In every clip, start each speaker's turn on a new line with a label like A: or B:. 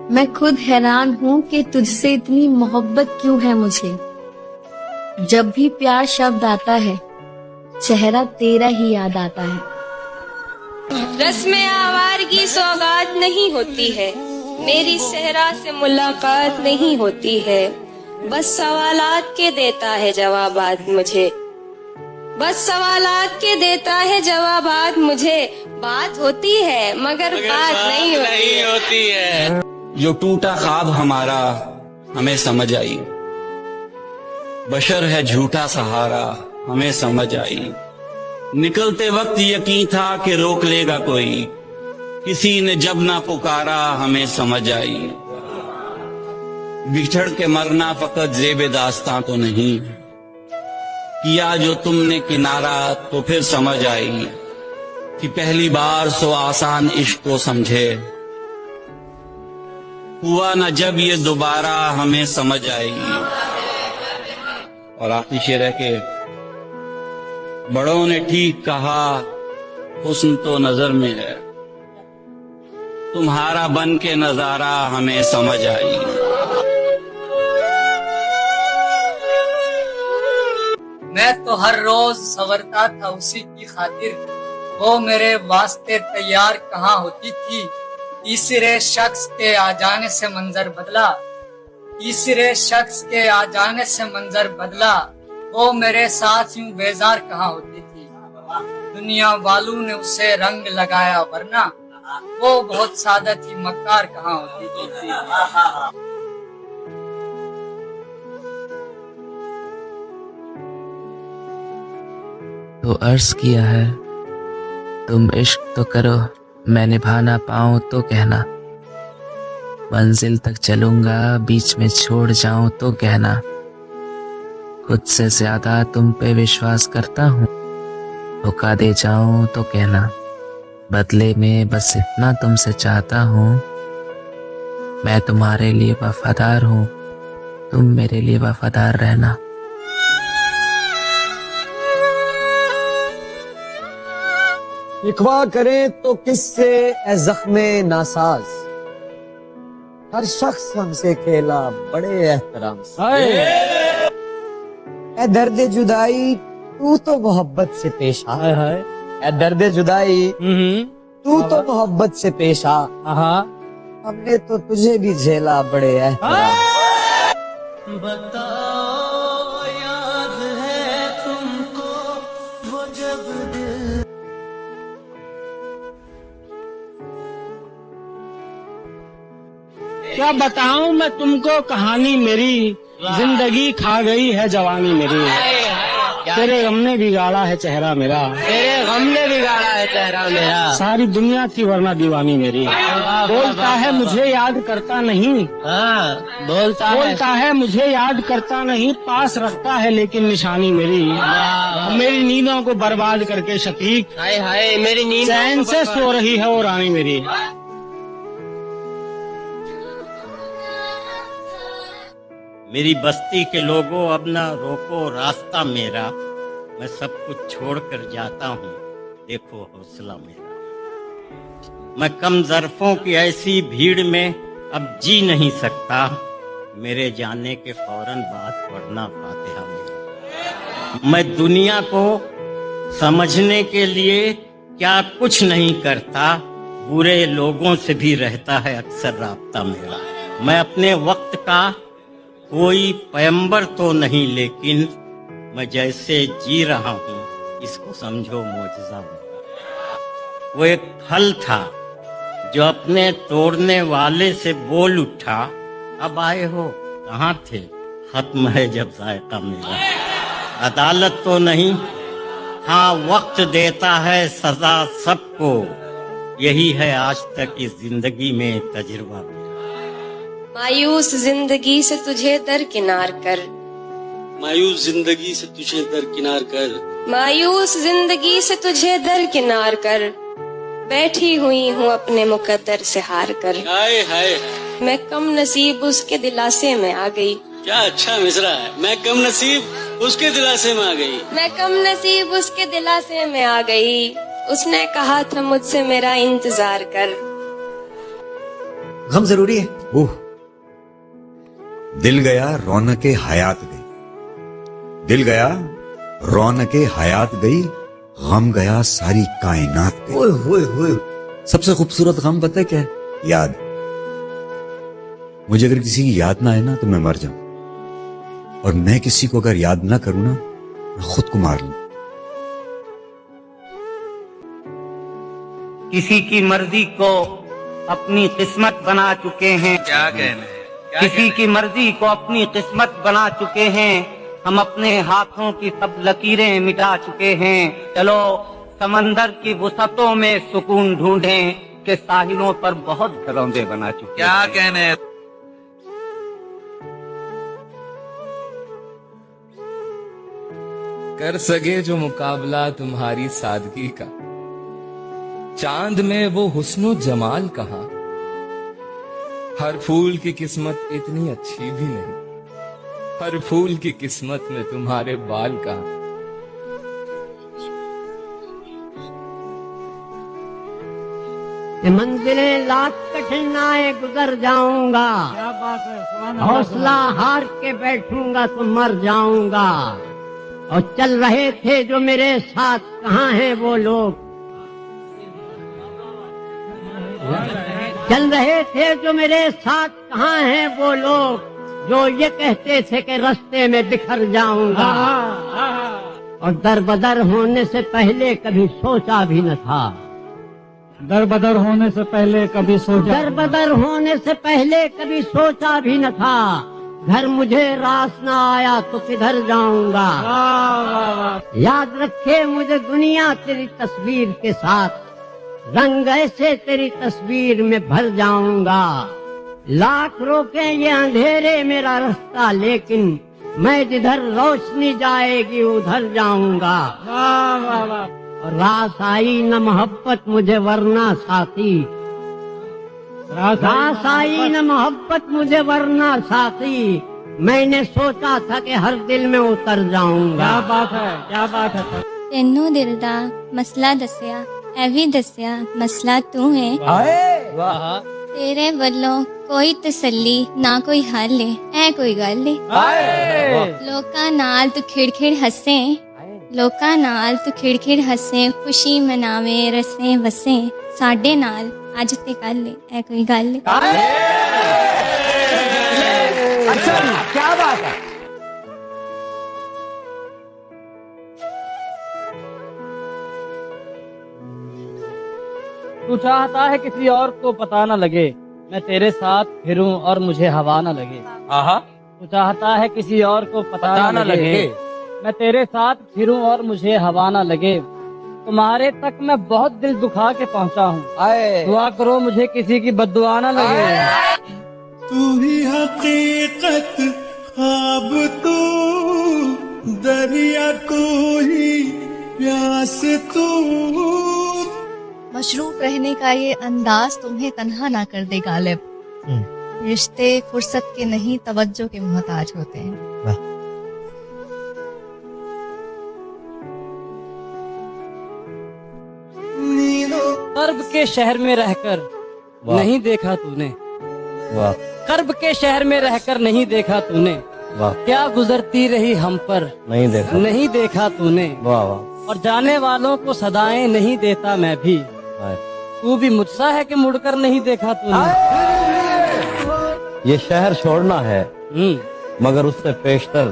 A: मैं खुद हैरान हूँ कि तुझसे इतनी मोहब्बत क्यों है मुझे। जब भी प्यार शब्द आता है, चेहरा तेरा ही याद आता है।
B: रस्म आवारगी सौगात नहीं होती है, मेरी सहरा से मुलाकात नहीं होती है। बस सवालात के देता है जवाबात मुझे, बस सवालात के देता है जवाबात मुझे। बात होती है मगर बात नहीं होती है।
C: जो टूटा ख्वाब हमारा हमें समझ आई, बशर है झूठा सहारा हमें समझ आई। निकलते वक्त यकीन था कि रोक लेगा कोई, किसी ने जब ना पुकारा हमें समझ आई। बिछड़ के मरना फकत ज़ेबे दास्तां तो नहीं, किया जो तुमने किनारा तो फिर समझ आई कि पहली बार सो आसान इश्क को समझे, हुआ न जब ये दोबारा हमें समझ आई। और आखिरी शेर है कि बड़ों ने ठीक कहा हुस्न तो नजर में है, तुम्हारा बन के नजारा हमें समझ आई।
D: मैं तो हर रोज संवरता था उसी की खातिर, वो मेरे वास्ते तैयार कहाँ होती थी। तीसरे शख्स के आ जाने से मंजर बदला, तीसरे शख्स के आ जाने से मंजर बदला। वो मेरे साथ यूं बेजार कहाँ होती थी, दुनिया वालों ने उसे रंग लगाया वरना वो बहुत सादा थी, मक्कार कहाँ होती थी।
E: तो अर्ज किया है तुम इश्क तो करो, मैं निभा ना पाऊं तो कहना। मंजिल तक चलूंगा बीच में छोड़ जाऊं तो कहना। खुद से ज्यादा तुम पे विश्वास करता हूँ, धोखा दे जाऊं तो कहना। बदले में बस इतना तुमसे चाहता हूँ, मैं तुम्हारे लिए वफादार हूँ, तुम मेरे लिए वफादार रहना।
F: इकवा करें तो किससे ए जख्मे नासाज, हर शख्स हमसे खेला बड़े एहतराम से। ए दर्द जुदाई तू तो मोहब्बत से पेश आ, ए दर्द जुदाई तू तो मोहब्बत से पेश आ। हमने तो तुझे भी झेला बड़े एहतराम से।
G: बताओ याद है तुमको वो जब दिल
H: क्या बताऊं मैं तुमको कहानी मेरी, जिंदगी खा गई है जवानी मेरी। तेरे गम ने बिगाड़ा है चेहरा मेरा,
G: तेरे गम ने बिगाड़ा है चेहरा मेरा।
H: सारी दुनिया थी वरना दीवानी मेरी। बोलता है मुझे याद करता नहीं, बोलता है मुझे याद करता नहीं, पास रखता है लेकिन निशानी मेरी। मेरी नींदों को बर्बाद करके शकीक,
G: हाय हाय मेरी नींद
H: चैन से सो रही है वो रानी मेरी।
I: मेरी बस्ती के लोगों अब ना रोको रास्ता मेरा, मैं सब कुछ छोड़ कर जाता हूँ देखो हौसला मेरा। मैं कम ज़र्फ़ों की ऐसी भीड़ में अब जी नहीं सकता, मेरे जाने के फौरन बाद पढ़ना फातिहा मेरा। मैं दुनिया को समझने के लिए क्या कुछ नहीं करता, बुरे लोगों से भी रहता है अक्सर राब्ता मेरा। मैं अपने वक्त का कोई पैगंबर तो नहीं, लेकिन मैं जैसे जी रहा हूँ इसको समझो मौजज़ा मेरा। वो एक फल था जो अपने तोड़ने वाले से बोल उठा, अब आए हो कहाँ थे, खत्म है जब जायका मेरा। अदालत तो नहीं, हाँ वक्त देता है सजा सबको, यही है आज तक इस जिंदगी में तजुर्बा।
B: मायूस जिंदगी से तुझे दरकिनार कर,
J: मायूस जिंदगी से तुझे दरकिनार कर,
B: मायूस जिंदगी से तुझे दरकिनार कर। बैठी हुई हूँ अपने मुकद्दर से हार कर।
J: हाय हाय
B: मैं कम नसीब उसके दिलासे में आ गई।
J: क्या अच्छा मिसरा है, मैं कम नसीब उसके दिलासे में आ गई।
B: मैं कम नसीब उसके दिलासे में आ गई, उसने कहा था मुझसे मेरा इंतजार कर।
F: गम जरूरी है।
K: ओह, दिल गया रौनके हयात गई, दिल गया रौनके हयात गई, गम गया सारी कायनात गई।
F: ओए होए होए।
K: सबसे खूबसूरत गम पता है क्या है? याद। मुझे अगर किसी की याद ना आए ना तो मैं मर जाऊं, और मैं किसी को अगर याद ना करूं ना, मैं खुद को मार लूं।
H: किसी की मर्जी को अपनी किस्मत बना चुके हैं।
J: क्या कहने
H: किसी की मर्जी को अपनी किस्मत बना चुके हैं। हम अपने हाथों की सब लकीरें मिटा चुके हैं। चलो समंदर की वसतों में सुकून ढूंढें कि साहिलों पर बहुत घरौंदे बना चुके
J: क्या
H: हैं।
J: कहने
L: कर सके जो मुकाबला तुम्हारी सादगी का, चांद में वो हुस्नो जमाल कहाँ। हर फूल की किस्मत इतनी अच्छी भी नहीं, हर फूल की किस्मत में तुम्हारे बाल कहाँ।
H: मंजिलें लाख कठिनाएं गुजर जाऊंगा, क्या बात है, हौसला हार के बैठूंगा तो मर जाऊंगा। और चल रहे थे जो मेरे साथ, कहाँ हैं वो लोग? चल रहे थे जो मेरे साथ, कहाँ हैं वो लोग जो ये कहते थे कि रास्ते में बिखर जाऊंगा। और दर बदर होने से पहले कभी सोचा भी न था, दर बदर होने से पहले कभी सोचा, दर बदर होने से पहले कभी सोचा भी न था। घर मुझे रास न आया तो किधर जाऊंगा। याद रखे मुझे दुनिया तेरी तस्वीर के साथ, रंग ऐसे तेरी तस्वीर में भर जाऊंगा। लाख रोके ये अंधेरे मेरा रास्ता, लेकिन मैं जिधर रोशनी जाएगी उधर जाऊंगा। और रास आई न मोहब्बत मुझे वरना साथी, रास आई न मोहब्बत मुझे वरना साथी। मैंने सोचा था कि हर दिल में उतर जाऊंगा। क्या बात है, क्या बात है।
M: तेनू दिल दा मसला दसिया, ऐ भी दसिया मसला तू है। तेरे वल्लों कोई तसल्ली ना कोई हल है, ऐ कोई गल है। लोकां नाल तू खिड़-खिड़ हसे, लोकां नाल तू खिड़-खिड़ हसे, खुशी मनावे रसे वसे। साडे नाल अज ते कल है, ऐ कोई गल है।
F: अच्छा, क्या बात है।
H: तू चाहता है किसी और को पता न लगे, मैं तेरे साथ फिरूं और मुझे हवा न लगे। तू चाहता है किसी और को पता न लगे, मैं तेरे साथ फिरूं और मुझे हवा न लगे। तुम्हारे तक मैं बहुत दिल दुखा के पहुंचा हूँ, दुआ करो मुझे किसी की बद्दुआ न लगे।
G: तू ही हकीकत, ख्वाब तू, दरिया तू ही, प्यास तू।
A: मशरूफ रहने का ये अंदाज तुम्हें तन्हा ना कर दे गालिब। रिश्ते फुर्सत के नहीं तवज्जो के मोहताज होते हैं।
H: कर्ब के शहर में रहकर नहीं देखा तूने, कर्ब के शहर में रहकर नहीं देखा तूने, क्या गुजरती रही हम पर नहीं देखा तूने। और जाने वालों को सदाएं नहीं देता मैं भी, तू भी मुझसा है कि मुड़कर नहीं देखा तूने।
N: ये शहर छोड़ना है, मगर उससे पेशतर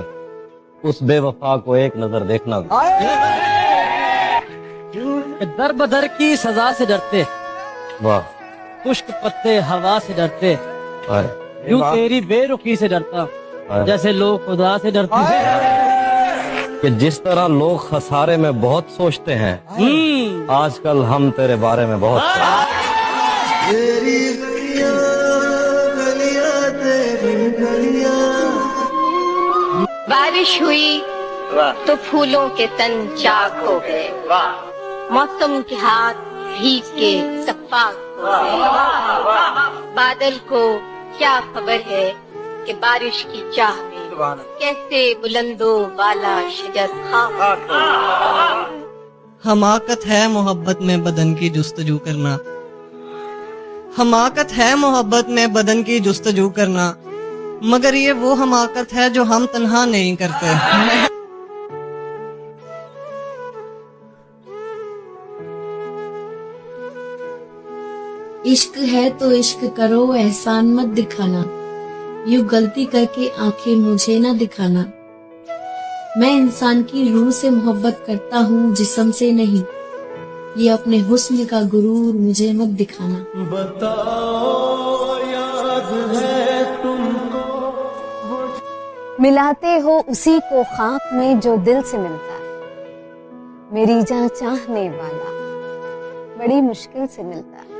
N: उस बेवफा को एक नजर देखना।
H: दर बदर की सजा से डरते,
N: वाह,
H: खुश्क पत्ते हवा से डरते, यूं तेरी बेरुखी से डरता जैसे लोग खुदा से डरते हैं।
N: कि जिस तरह लोग खसारे में बहुत सोचते हैं, आजकल हम तेरे बारे में बहुत
B: बारिश हुई तो फूलों के तन चाक हो गए, मौसम के हाथ भीग के सफाक हो गए। बादल को क्या खबर है कि बारिश की चाह में कैसे बुलंदो वाला शजर खाक हो गया।
O: हमाकत है मोहब्बत में बदन की जुस्तजू करना, हमाकत है मोहब्बत में बदन की जुस्तजू करना, मगर ये वो हमाकत है जो हम तन्हा नहीं करते।
A: इश्क है तो इश्क करो, एहसान मत दिखाना, यूं गलती करके आंखें मुझे ना दिखाना। मैं इंसान की रूह से मोहब्बत करता हूँ, जिस्म से नहीं, ये अपने हुस्न का गुरूर मुझे मत दिखाना।
G: बताओ याद है तुमको
P: मिलाते हो उसी को खाक में जो दिल से मिलता है, मेरी जान चाहने वाला बड़ी मुश्किल से मिलता है।